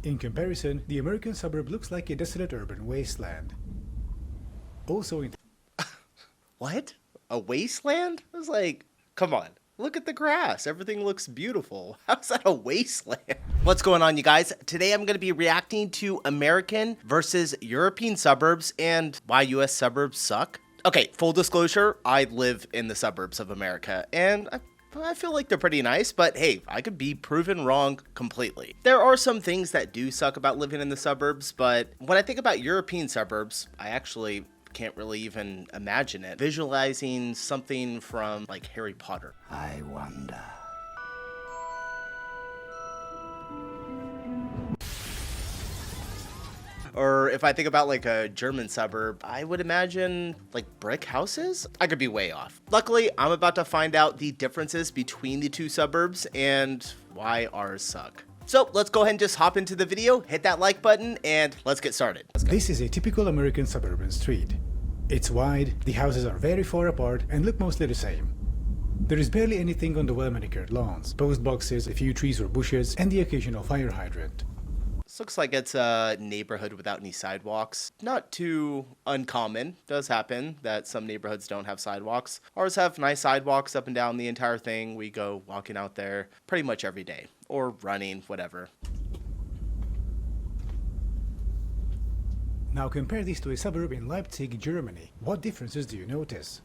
In comparison, the American suburb looks like a desolate urban wasteland. Also in What? A wasteland? I was like, come on. Look at the grass. Everything looks beautiful. How's that a wasteland? What's going on, you guys? Today I'm going to be reacting to American versus European suburbs and why US suburbs suck. Okay, full disclosure, I live in the suburbs of America, and I feel like they're pretty nice, but hey, I could be proven wrong completely. There are some things that do suck about living in the suburbs, but when I think about European suburbs, I actually can't really even imagine it. Visualizing something from like Harry Potter. I wonder. Or if I think about like a German suburb, I would imagine like brick houses. I could be way off. Luckily, I'm about to find out the differences between the two suburbs and why ours suck. So let's go ahead and just hop into the video, hit that like button, and let's get started. This is a typical American suburban street. It's wide, the houses are very far apart and look mostly the same. There is barely anything on the well-manicured lawns, post boxes, a few trees or bushes, and the occasional fire hydrant. This looks like it's a neighborhood without any sidewalks. Not too uncommon. Does happen that some neighborhoods don't have sidewalks. Ours have nice sidewalks up and down the entire thing. We go walking out there pretty much every day. Or running, whatever. Now compare this to a suburb in Leipzig, Germany. What differences do you notice?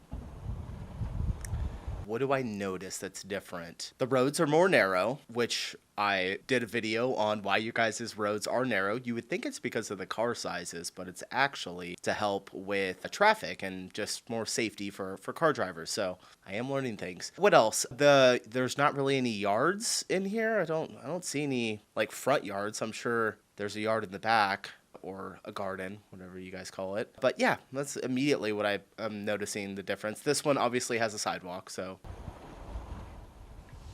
What do I notice that's different? The roads are more narrow, which I did a video on why you guys' roads are narrow. You would think it's because of the car sizes, but it's actually to help with traffic and just more safety for car drivers. So I am learning things. What else? There's not really any yards in here. I don't see any like front yards. I'm sure there's a yard in the back, or a garden, whatever you guys call it. But yeah, that's immediately what I'm noticing the difference. This one obviously has a sidewalk, so.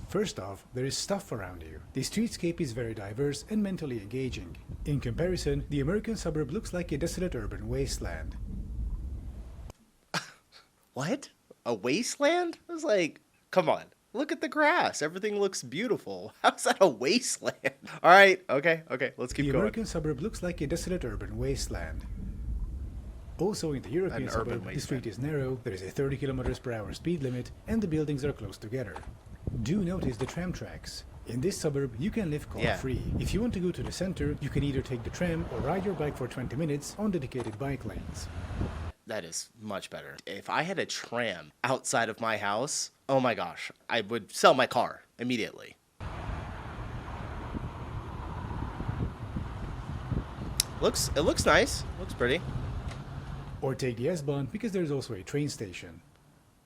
First off, there is stuff around you. The streetscape is very diverse and mentally engaging. In comparison, the American suburb looks like a desolate urban wasteland. What? A wasteland? I was like, come on. Look at the grass. Everything looks beautiful. How's that a wasteland? All right. Okay. Let's keep going. The American suburb looks like a desolate urban wasteland. Also in the European suburb, the street is narrow, there is a 30 km/h speed limit, and the buildings are close together. Do notice the tram tracks. In this suburb, you can live car-free. If you want to go to the center, you can either take the tram or ride your bike for 20 minutes on dedicated bike lanes. That is much better. If I had a tram outside of my house, oh my gosh, I would sell my car immediately. It looks nice. Looks pretty. Or take the S-Bahn because there is also a train station.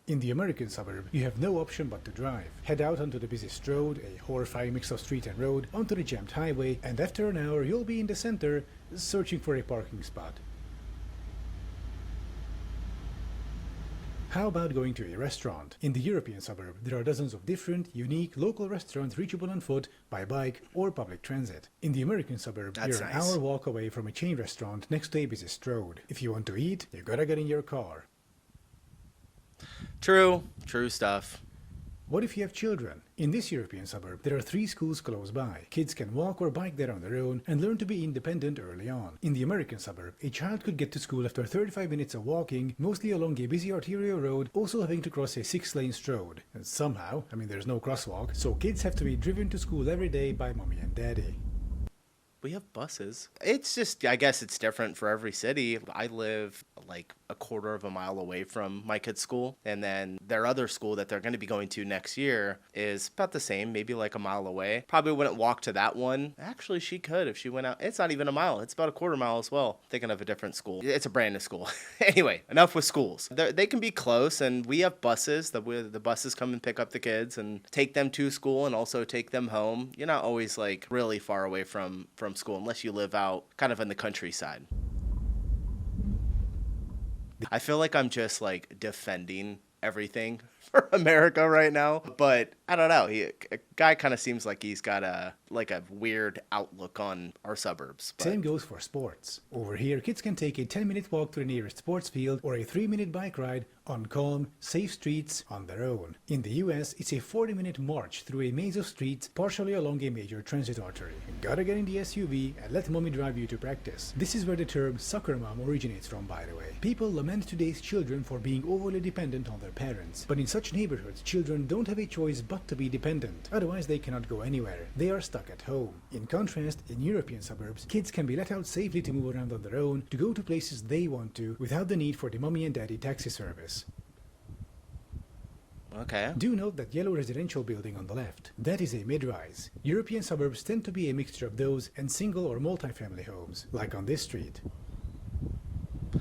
In the American suburb, you have no option but to drive. Head out onto the busiest road, a horrifying mix of street and road, onto the jammed highway, and after an hour you'll be in the center, searching for a parking spot. How about going to a restaurant? In the European suburb, there are dozens of different, unique, local restaurants reachable on foot, by bike, or public transit. In the American suburb, you're an hour walk away from a chain restaurant next to a busiest road. If you want to eat, you gotta get in your car. True stuff. What if you have children? In this European suburb, there are 3 schools close by. Kids can walk or bike there on their own and learn to be independent early on. In the American suburb, a child could get to school after 35 minutes of walking, mostly along a busy arterial road, also having to cross a 6-lane road. And somehow, there's no crosswalk, so kids have to be driven to school every day by mommy and daddy. We have buses. It's just, I guess it's different for every city. I live like a quarter of a mile away from my kid's school. And then their other school that they're going to be going to next year is about the same, maybe like a mile away. Probably wouldn't walk to that one. Actually, she could if she went out. It's not even a mile. It's about a quarter mile as well. Thinking of a different school. It's a brand new school. Anyway, enough with schools. They can be close, and we have buses. The buses come and pick up the kids and take them to school and also take them home. You're not always like really far away from school unless you live out kind of in the countryside. I feel like I'm just like defending everything for America right now. But I don't know. A guy kind of seems like he's got a weird outlook on our suburbs. But. Same goes for sports. Over here, kids can take a 10-minute walk to the nearest sports field or a 3-minute bike ride on calm, safe streets on their own. In the US, it's a 40-minute march through a maze of streets partially along a major transit artery. Gotta get in the SUV and let mommy drive you to practice. This is where the term soccer mom originates from, by the way. People lament today's children for being overly dependent on their parents. But in such neighborhoods, children don't have a choice but to be dependent. Otherwise, they cannot go anywhere. They are stuck at home. In contrast, in European suburbs, kids can be let out safely to move around on their own, to go to places they want to, without the need for the mommy and daddy taxi service. Okay. Do note that yellow residential building on the left. That is a mid-rise. European suburbs tend to be a mixture of those and single or multi-family homes, like on this street.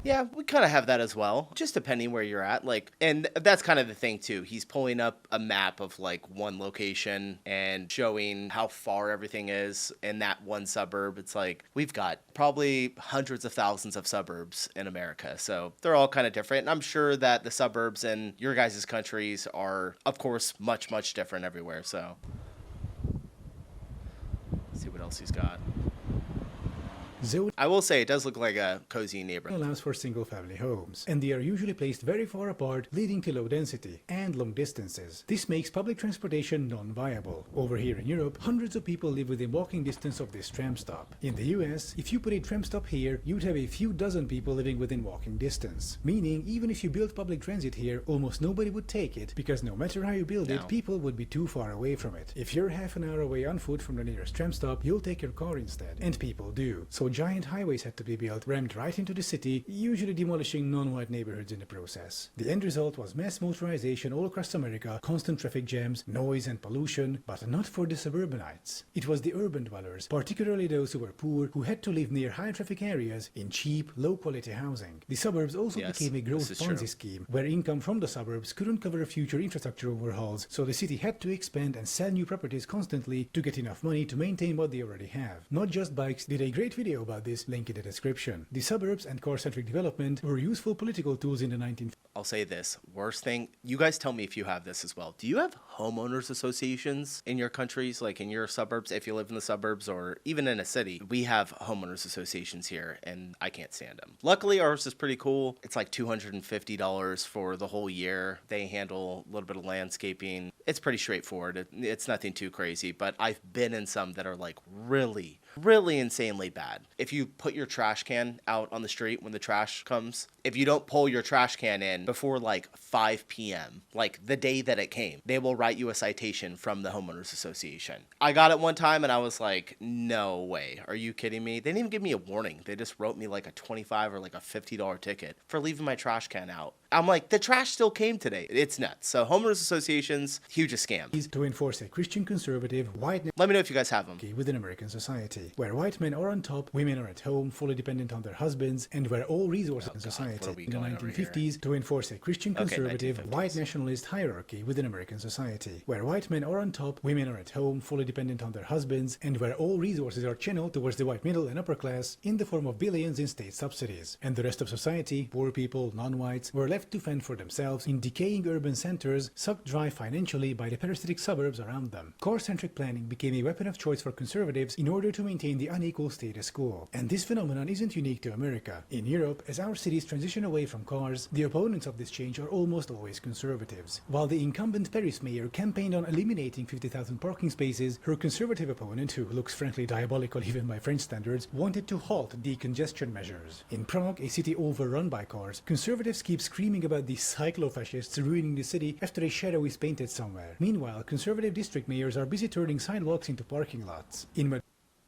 Yeah, we kind of have that as well, just depending where you're at. And that's kind of the thing too. He's pulling up a map of one location and showing how far everything is in that one suburb. It's like we've got probably hundreds of thousands of suburbs in America, so they're all kind of different. And I'm sure that the suburbs in your guys' countries are, of course, much, much different everywhere. So let's see what else he's got. I will say it does look like a cozy neighborhood. Allows for single-family homes, and they are usually placed very far apart, leading to low density and long distances. This makes public transportation non-viable. Over here in Europe, hundreds of people live within walking distance of this tram stop. In the US, if you put a tram stop here, you'd have a few dozen people living within walking distance. Meaning, even if you built public transit here, almost nobody would take it, because no matter how you build it, people would be too far away from it. If you're half an hour away on foot from the nearest tram stop, you'll take your car instead. And people do. So giant highways had to be built, rammed right into the city, usually demolishing non-white neighborhoods in the process. The end result was mass motorization all across America, constant traffic jams, noise and pollution, but not for the suburbanites. It was the urban dwellers, particularly those who were poor, who had to live near high traffic areas in cheap, low-quality housing. The suburbs also became a growth Ponzi scheme, where income from the suburbs couldn't cover future infrastructure overhauls, so the city had to expand and sell new properties constantly to get enough money to maintain what they already have. Not Just Bikes did a great video about this, link in the description. The suburbs and car-centric development were useful political tools in the 1950s. I'll say this, worst thing, you guys tell me if you have this as well. Do you have homeowners associations in your countries, like in your suburbs, if you live in the suburbs or even in a city? We have homeowners associations here and I can't stand them. Luckily, ours is pretty cool. It's like $250 for the whole year. They handle a little bit of landscaping. It's pretty straightforward. It's nothing too crazy, but I've been in some that are like really insanely bad. If you put your trash can out on the street when the trash comes, if you don't pull your trash can in before like 5 p.m., like the day that it came, they will write you a citation from the homeowners association. I got it one time and I was like, no way. Are you kidding me? They didn't even give me a warning. They just wrote me like a $25 or like a $50 ticket for leaving my trash can out. I'm like, the trash still came today. It's nuts. So homeowners associations, huge a scam. To enforce a Christian conservative, white... Let me know if you guys have them. Within American society, where white men are on top, women are at home, fully dependent on their husbands, and where all resources in society. In the 1950s, to enforce a Christian conservative, white nationalist hierarchy within American society, where white men are on top, women are at home, fully dependent on their husbands, and where all resources are channeled towards the white middle and upper class in the form of billions in state subsidies. And the rest of society, poor people, non-whites, were left to fend for themselves in decaying urban centers, sucked dry financially by the parasitic suburbs around them. Car-centric planning became a weapon of choice for conservatives in order to maintain the unequal status quo. And this phenomenon isn't unique to America. In Europe, as our cities transition away from cars, the opponents of this change are almost always conservatives. While the incumbent Paris mayor campaigned on eliminating 50,000 parking spaces, her conservative opponent, who looks frankly diabolical even by French standards, wanted to halt decongestion measures. In Prague, a city overrun by cars, conservatives keep screaming about the cyclo-fascists ruining the city after a shadow is painted somewhere. Meanwhile, conservative district mayors are busy turning sidewalks into parking lots.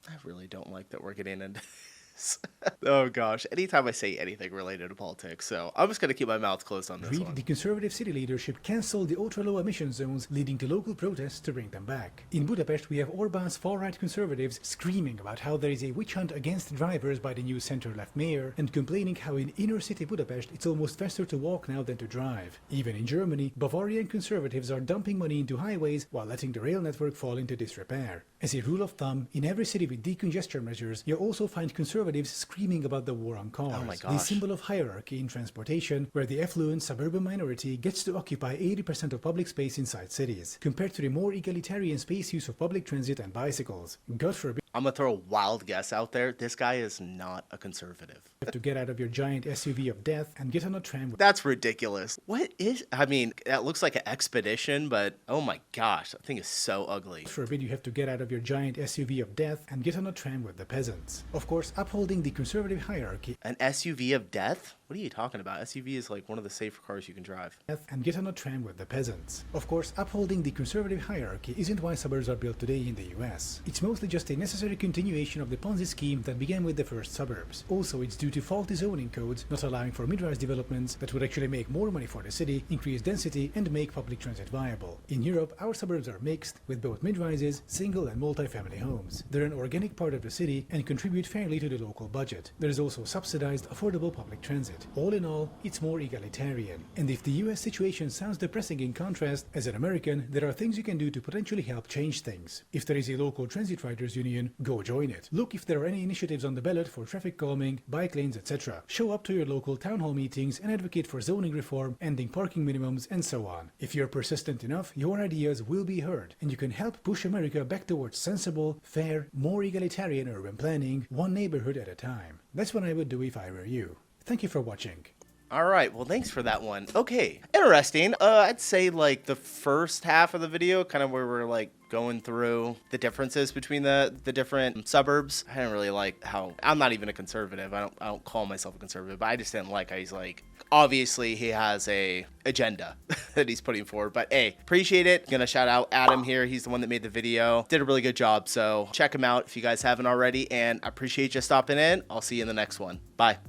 I really don't like that we're getting into this. Oh gosh, anytime I say anything related to politics, so I'm just going to keep my mouth closed on this one. The conservative city leadership cancelled the ultra-low emission zones, leading to local protests to bring them back. In Budapest, we have Orbán's far-right conservatives screaming about how there is a witch hunt against drivers by the new center-left mayor, and complaining how in inner-city Budapest it's almost faster to walk now than to drive. Even in Germany, Bavarian conservatives are dumping money into highways while letting the rail network fall into disrepair. As a rule of thumb, in every city with decongestion measures, you'll also find conservatives screaming about the war on cars. Oh my The gosh. symbol of hierarchy in transportation, where the affluent suburban minority gets to occupy 80% of public space inside cities, compared to the more egalitarian space use of public transit and bicycles. God forbid I'm gonna throw a wild guess out there. This guy is not a conservative. you have to get out of your giant SUV of death and get on a tram with That's ridiculous. What is, I mean, that looks like an expedition, but oh my gosh, that thing is so ugly. God forbid you have to get out of your giant SUV of death and get on a tram with the peasants. Of course, upholding the conservative hierarchy An SUV of death? What are you talking about? SUV is like one of the safer cars you can drive. and get on a tram with the peasants. Of course, upholding the conservative hierarchy isn't why suburbs are built today in the US. It's mostly just a necessary continuation of the Ponzi scheme that began with the first suburbs. Also, it's due to faulty zoning codes not allowing for mid-rise developments that would actually make more money for the city, increase density, and make public transit viable. In Europe, our suburbs are mixed, with both mid-rises, single and multi-family homes. They're an organic part of the city and contribute fairly to the local budget. There is also subsidized, affordable public transit. All in all, it's more egalitarian. And if the US situation sounds depressing in contrast, as an American, there are things you can do to potentially help change things. If there is a local transit riders union, go join it. Look if there are any initiatives on the ballot for traffic calming, bike lanes, etc. Show up to your local town hall meetings and advocate for zoning reform, ending parking minimums, and so on. If you're persistent enough, your ideas will be heard, and you can help push America back towards sensible, fair, more egalitarian urban planning, one neighborhood at a time. That's what I would do if I were you. Thank you for watching. All right, well, thanks for that one. Okay, interesting. I'd say like the first half of the video, kind of where we're like going through the differences between the different suburbs. I didn't really like how, I'm not even a conservative. I don't call myself a conservative, but I just didn't like how he's like, obviously he has a agenda that he's putting forward. But hey, appreciate it. Gonna shout out Adam here. He's the one that made the video. Did a really good job. So check him out if you guys haven't already. And I appreciate you stopping in. I'll see you in the next one. Bye.